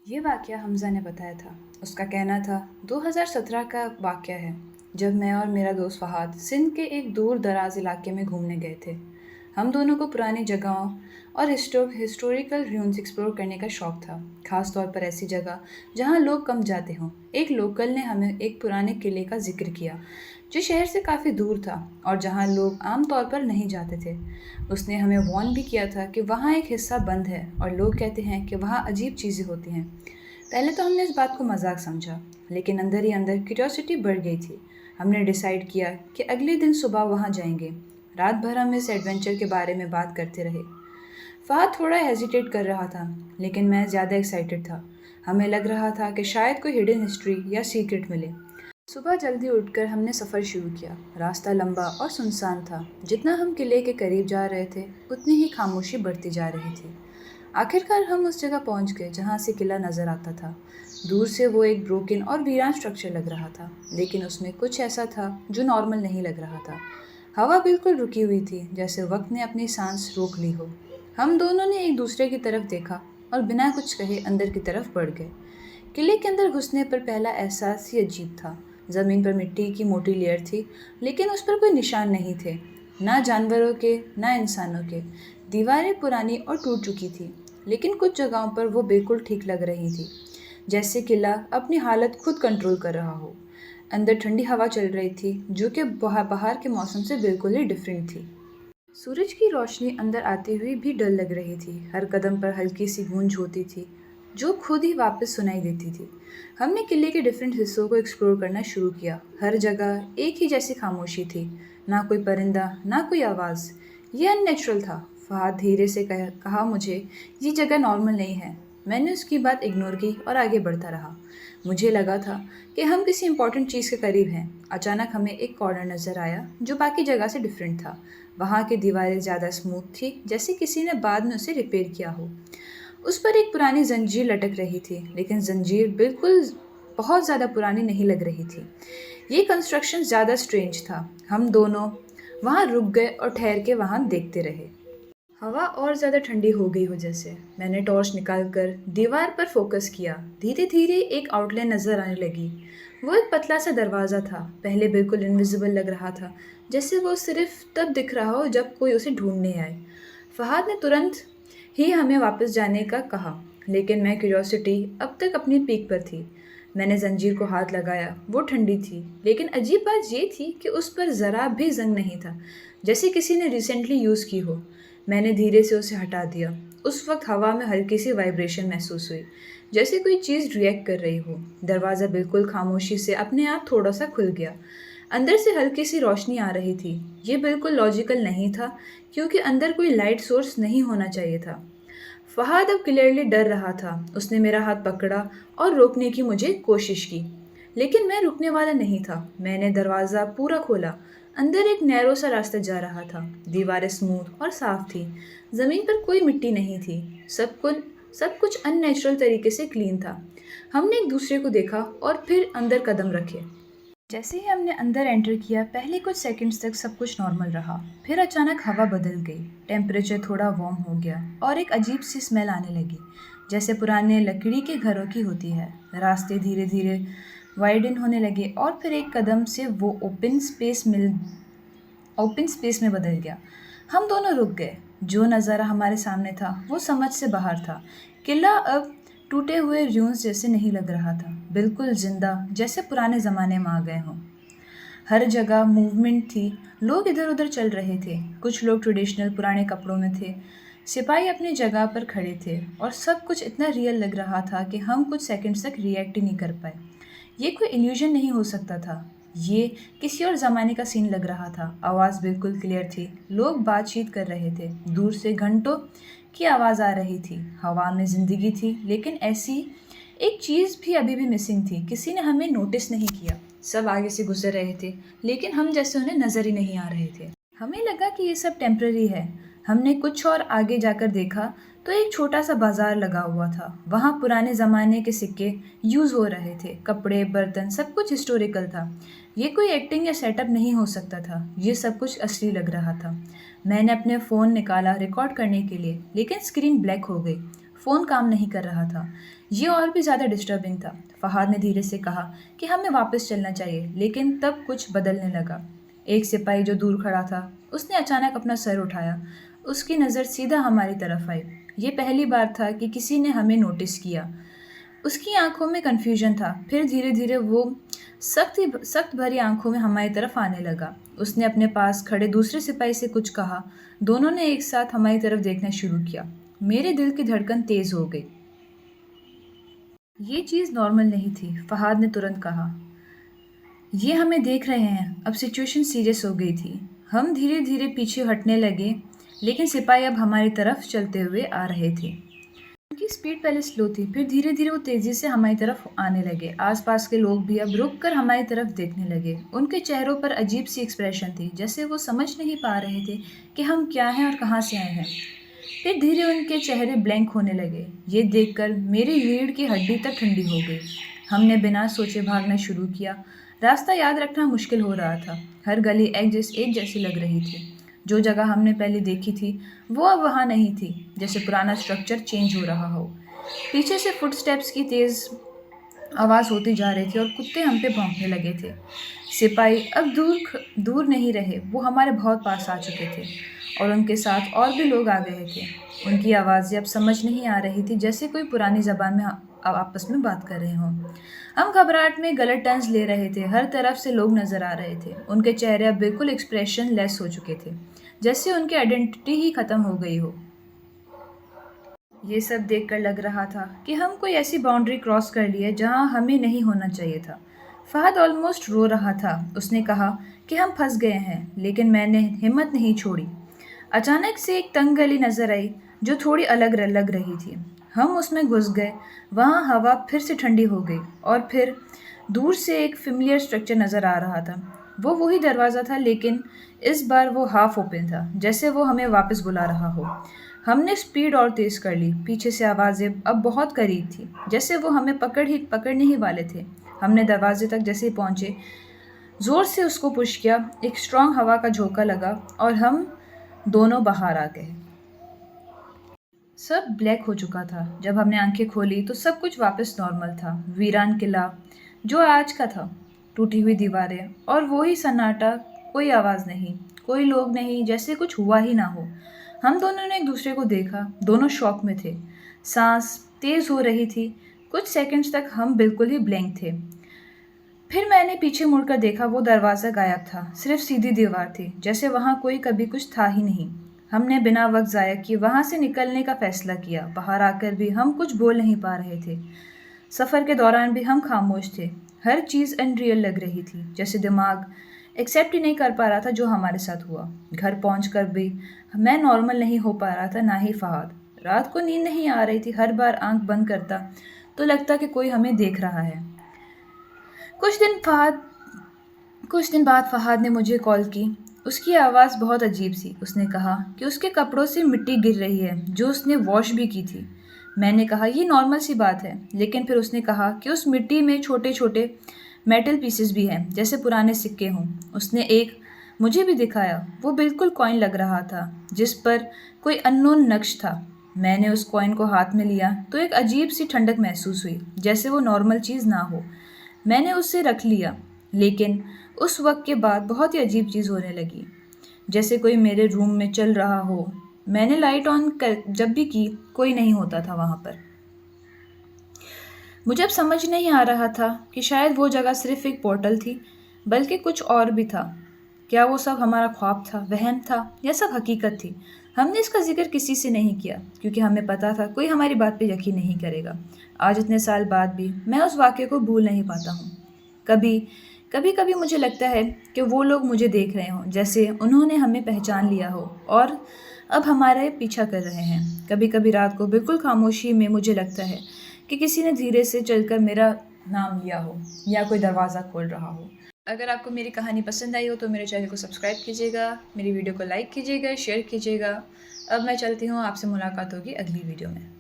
ये वाक़या हमज़ा ने बताया था। उसका कहना था 2017 का वाक़या है, जब मैं और मेरा दोस्त फ़हाद सिंध के एक दूर-दराज़ इलाके में घूमने गए थे। हम दोनों को पुरानी जगहों और हिस्टोरिकल ruins एक्सप्लोर करने का शौक था, ख़ास तौर पर ऐसी जगह जहाँ लोग कम जाते हों। एक लोकल ने हमें एक पुराने किले का ज़िक्र किया, जो शहर से काफ़ी दूर था और जहाँ लोग आम तौर पर नहीं जाते थे। उसने हमें वार्न भी किया था कि वहाँ एक हिस्सा बंद है और लोग कहते हैं कि वहाँ अजीब चीज़ें होती हैं। पहले तो हमने इस बात को मजाक समझा, लेकिन अंदर ही अंदर क्यूरियोसिटी बढ़ गई थी। हमने डिसाइड किया कि अगले दिन सुबह वहाँ जाएंगे। रात भर हम इस एडवेंचर के बारे में बात करते रहे। फहद थोड़ा हेजिटेट कर रहा था, लेकिन मैं ज़्यादा एक्साइटेड था। हमें लग रहा था कि शायद कोई हिडन हिस्ट्री या सीक्रेट मिले। सुबह जल्दी उठकर हमने सफ़र शुरू किया। रास्ता लंबा और सुनसान था। जितना हम किले के करीब जा रहे थे, उतनी ही खामोशी बढ़ती जा रही थी। आखिरकार हम उस जगह पहुंच गए जहां से किला नज़र आता था। दूर से वो एक ब्रोकन और वीरान स्ट्रक्चर लग रहा था, लेकिन उसमें कुछ ऐसा था जो नॉर्मल नहीं लग रहा था। हवा बिल्कुल रुकी हुई थी, जैसे वक्त ने अपनी सांस रोक ली हो। हम दोनों ने एक दूसरे की तरफ देखा और बिना कुछ कहे अंदर की तरफ बढ़ गए। किले के अंदर घुसने पर पहला एहसास ही अजीब था। ज़मीन पर मिट्टी की मोटी लेयर थी, लेकिन उस पर कोई निशान नहीं थे, ना जानवरों के ना इंसानों के। दीवारें पुरानी और टूट चुकी थी, लेकिन कुछ जगहों पर वो बिल्कुल ठीक लग रही थी, जैसे किला अपनी हालत खुद कंट्रोल कर रहा हो। अंदर ठंडी हवा चल रही थी, जो कि बाहर के मौसम से बिल्कुल ही डिफरेंट थी। सूरज की रोशनी अंदर आती हुई भी डर लग रही थी। हर कदम पर हल्की सी गूंज होती थी, जो खुद ही वापस सुनाई देती थी। हमने किले के डिफरेंट हिस्सों को एक्सप्लोर करना शुरू किया। हर जगह एक ही जैसी खामोशी थी, ना कोई परिंदा ना कोई आवाज़। ये अननेचुरल था। फहाद धीरे से कहा मुझे, ये जगह नॉर्मल नहीं है। मैंने उसकी बात इग्नोर की और आगे बढ़ता रहा। मुझे लगा था कि हम किसी इंपॉर्टेंट चीज़ के करीब हैं। अचानक हमें एक कॉर्नर नज़र आया जो बाकी जगह से डिफरेंट था। वहाँ की दीवारें ज़्यादा स्मूथ थी, जैसे किसी ने बाद में उसे रिपेयर किया हो। उस पर एक पुरानी जंजीर लटक रही थी, लेकिन जंजीर बिल्कुल बहुत ज़्यादा पुरानी नहीं लग रही थी। ये कंस्ट्रक्शन ज़्यादा स्ट्रेंज था। हम दोनों वहाँ रुक गए और ठहर के वहाँ देखते रहे। हवा और ज़्यादा ठंडी हो गई हो जैसे। मैंने टॉर्च निकालकर दीवार पर फोकस किया। धीरे धीरे एक आउटलाइन नज़र आने लगी। वो एक पतला सा दरवाज़ा था। पहले बिल्कुल इनविजिबल लग रहा था, जैसे वो सिर्फ तब दिख रहा हो जब कोई उसे ढूंढने आए। फहाद ने तुरंत ही हमें वापस जाने का कहा, लेकिन मैं क्यूरियोसिटी अब तक अपनी पीक पर थी। मैंने जंजीर को हाथ लगाया। वो ठंडी थी, लेकिन अजीब बात ये थी कि उस पर ज़रा भी जंग नहीं था, जैसे किसी ने रिसेंटली यूज़ की हो। मैंने धीरे से उसे हटा दिया। उस वक्त हवा में हल्की सी वाइब्रेशन महसूस हुई, जैसे कोई चीज़ रिएक्ट कर रही हो। दरवाज़ा बिल्कुल खामोशी से अपने आप थोड़ा सा खुल गया। अंदर से हल्की सी रोशनी आ रही थी। ये बिल्कुल लॉजिकल नहीं था, क्योंकि अंदर कोई लाइट सोर्स नहीं होना चाहिए था। फहाद अब क्लियरली डर रहा था। उसने मेरा हाथ पकड़ा और रोकने की मुझे कोशिश की, लेकिन मैं रुकने वाला नहीं था। मैंने दरवाज़ा पूरा खोला। अंदर एक नैरो सा रास्ता जा रहा था। दीवारें स्मूथ और साफ थी। ज़मीन पर कोई मिट्टी नहीं थी। सब कुछ अननेचुरल तरीके से क्लीन था। हमने एक दूसरे को देखा और फिर अंदर कदम रखे। जैसे ही हमने अंदर एंटर किया, पहले कुछ सेकंड्स तक सब कुछ नॉर्मल रहा। फिर अचानक हवा बदल गई। टेम्परेचर थोड़ा वार्म हो गया और एक अजीब सी स्मेल आने लगी, जैसे पुराने लकड़ी के घरों की होती है। रास्ते धीरे धीरे वाइडन होने लगे और फिर एक कदम से वो ओपन स्पेस में बदल गया। हम दोनों रुक गए। जो नज़ारा हमारे सामने था वो समझ से बाहर था। किला अब टूटे हुए ruins जैसे नहीं लग रहा था, बिल्कुल जिंदा, जैसे पुराने ज़माने में आ गए हों। हर जगह मूवमेंट थी। लोग इधर उधर चल रहे थे। कुछ लोग ट्रेडिशनल पुराने कपड़ों में थे। सिपाही अपनी जगह पर खड़े थे और सब कुछ इतना रियल लग रहा था कि हम कुछ सेकंड्स तक रिएक्ट ही नहीं कर पाए। ये कोई इल्यूजन नहीं हो सकता था। ये किसी और ज़माने का सीन लग रहा था। आवाज़ बिल्कुल क्लियर थी। लोग बातचीत कर रहे थे। दूर से घंटों की आवाज़ आ रही थी। हवा में ज़िंदगी थी, लेकिन ऐसी एक चीज़ भी अभी भी मिसिंग थी। किसी ने हमें नोटिस नहीं किया। सब आगे से गुजर रहे थे, लेकिन हम जैसे उन्हें नज़र ही नहीं आ रहे थे। हमें लगा कि ये सब टेम्पररी है। हमने कुछ और आगे जाकर देखा तो एक छोटा सा बाजार लगा हुआ था। वहाँ पुराने ज़माने के सिक्के यूज़ हो रहे थे। कपड़े, बर्तन, सब कुछ हिस्टोरिकल था। ये कोई एक्टिंग या सेटअप नहीं हो सकता था। ये सब कुछ असली लग रहा था। मैंने अपने फ़ोन निकाला रिकॉर्ड करने के लिए, लेकिन स्क्रीन ब्लैक हो गई। फ़ोन काम नहीं कर रहा था। ये और भी ज़्यादा डिस्टर्बिंग था। फहाद ने धीरे से कहा कि हमें वापस चलना चाहिए, लेकिन तब कुछ बदलने लगा। एक सिपाही जो दूर खड़ा था, उसने अचानक अपना सर उठाया। उसकी नज़र सीधा हमारी तरफ आई। ये पहली बार था कि किसी ने हमें नोटिस किया। उसकी आंखों में कन्फ्यूजन था, फिर धीरे-धीरे वो सख्त भरी आंखों में हमारी तरफ आने लगा। उसने अपने पास खड़े दूसरे सिपाही से कुछ कहा। दोनों ने एक साथ हमारी तरफ देखना शुरू किया। मेरे दिल की धड़कन तेज हो गई। ये चीज़ नॉर्मल नहीं थी, फहाद ने तुरंत कहा। ये हमें देख रहे हैं। अब सिचुएशन सीरियस हो गई थी। हम धीरे-धीरे पीछे हटने लगे, लेकिन सिपाही अब हमारी तरफ चलते हुए आ रहे थे। उनकी स्पीड पहले स्लो थी, फिर धीरे-धीरे वो तेज़ी से हमारी तरफ आने लगे। आसपास के लोग भी अब रुक कर हमारी तरफ देखने लगे। उनके चेहरों पर अजीब-सी एक्सप्रेशन थी, जैसे वो समझ नहीं पा रहे थे कि हम क्या हैं और कहाँ से आए हैं। फिर धीरे उनके चेहरे ब्लैंक होने लगे। ये देखकर मेरी रीढ़ की हड्डी तक ठंडी हो गई। हमने बिना सोचे भागना शुरू किया। रास्ता याद रखना मुश्किल हो रहा था। हर गली एक जैसी लग रही थी। जो जगह हमने पहले देखी थी, वो अब वहाँ नहीं थी, जैसे पुराना स्ट्रक्चर चेंज हो रहा हो। पीछे से फुटस्टेप्स की तेज़ आवाज़ होती जा रही थी और कुत्ते हम पे भौंकने लगे थे। सिपाही अब दूर नहीं रहे, वो हमारे बहुत पास आ चुके थे और उनके साथ और भी लोग आ गए थे। उनकी आवाज़ें अब समझ नहीं आ रही थी, जैसे कोई पुरानी ज़बान में आपस में बात कर रहे हों। हम घबराहट में गलत टर्न्स ले रहे थे। हर तरफ से लोग नज़र आ रहे थे। उनके चेहरे अब बिल्कुल एक्सप्रेशन लेस हो चुके थे, जैसे उनकी आइडेंटिटी ही ख़त्म हो गई हो। ये सब देखकर लग रहा था कि हम कोई ऐसी बाउंड्री क्रॉस कर ली है जहाँ हमें नहीं होना चाहिए था। फहद ऑलमोस्ट रो रहा था। उसने कहा कि हम फंस गए हैं, लेकिन मैंने हिम्मत नहीं छोड़ी। अचानक से एक तंग गली नज़र आई जो थोड़ी अलग लग रही थी। हम उसमें घुस गए। वहाँ हवा फिर से ठंडी हो गई और फिर दूर से एक फेमिलियर स्ट्रक्चर नज़र आ रहा था। वो वही दरवाज़ा था, लेकिन इस बार वो हाफ ओपन था, जैसे वो हमें वापस बुला रहा हो। हमने स्पीड और तेज़ कर ली। पीछे से आवाज़ें अब बहुत करीब थी, जैसे वो हमें पकड़ने ही वाले थे। हमने दरवाजे तक जैसे ही पहुँचे, ज़ोर से उसको पुश किया। एक स्ट्रॉन्ग हवा का झोंका लगा और हम दोनों बाहर आ गए। सब ब्लैक हो चुका था। जब हमने आंखें खोली तो सब कुछ वापस नॉर्मल था। वीरान किला जो आज का था, टूटी हुई दीवारें और वही सन्नाटा। कोई आवाज़ नहीं, कोई लोग नहीं, जैसे कुछ हुआ ही ना हो। हम दोनों ने एक दूसरे को देखा। दोनों शॉक में थे। सांस तेज़ हो रही थी। कुछ सेकंड्स तक हम बिल्कुल ही ब्लैंक थे। फिर मैंने पीछे मुड़कर देखा। वो दरवाज़ा गायब था। सिर्फ सीधी दीवार थी, जैसे वहाँ कोई कभी कुछ था ही नहीं। हमने बिना वक्त ज़ाया किए वहाँ से निकलने का फ़ैसला किया। बाहर आकर भी हम कुछ बोल नहीं पा रहे थे। सफ़र के दौरान भी हम खामोश थे। हर चीज़ अनरियल लग रही थी, जैसे दिमाग एक्सेप्ट ही नहीं कर पा रहा था जो हमारे साथ हुआ। घर पहुंचकर भी मैं नॉर्मल नहीं हो पा रहा था, ना ही फहाद। रात को नींद नहीं आ रही थी। हर बार आंख बंद करता तो लगता कि कोई हमें देख रहा है। कुछ दिन फहाद कुछ दिन बाद फहाद ने मुझे कॉल की। उसकी आवाज़ बहुत अजीब सी। उसने कहा कि उसके कपड़ों से मिट्टी गिर रही है, जो उसने वॉश भी की थी। मैंने कहा ये नॉर्मल सी बात है, लेकिन फिर उसने कहा कि उस मिट्टी में छोटे छोटे मेटल पीसेस भी हैं, जैसे पुराने सिक्के हों। उसने एक मुझे भी दिखाया। वो बिल्कुल कॉइन लग रहा था, जिस पर कोई अननोन नक्श था। मैंने उस कॉइन को हाथ में लिया तो एक अजीब सी ठंडक महसूस हुई, जैसे वो नॉर्मल चीज़ ना हो। मैंने उसे रख लिया, लेकिन उस वक्त के बाद बहुत ही अजीब चीज़ होने लगी, जैसे कोई मेरे रूम में चल रहा हो। मैंने लाइट ऑन कर जब भी की, कोई नहीं होता था वहाँ पर। मुझे अब समझ नहीं आ रहा था कि शायद वो जगह सिर्फ एक पोर्टल थी, बल्कि कुछ और भी था। क्या वो सब हमारा ख्वाब था, वहम था, या सब हकीकत थी? हमने इसका जिक्र किसी से नहीं किया, क्योंकि हमें पता था कोई हमारी बात पे यकीन नहीं करेगा। आज इतने साल बाद भी मैं उस वाक़ये को भूल नहीं पाता हूँ। कभी कभी कभी मुझे लगता है कि वो लोग मुझे देख रहे हों, जैसे उन्होंने हमें पहचान लिया हो और अब हमारे पीछा कर रहे हैं। कभी कभी रात को बिल्कुल खामोशी में मुझे लगता है कि किसी ने धीरे से चलकर मेरा नाम लिया हो, या कोई दरवाज़ा खोल रहा हो। अगर आपको मेरी कहानी पसंद आई हो तो मेरे चैनल को सब्सक्राइब कीजिएगा, मेरी वीडियो को लाइक कीजिएगा, शेयर कीजिएगा। अब मैं चलती हूँ, आपसे मुलाकात होगी अगली वीडियो में।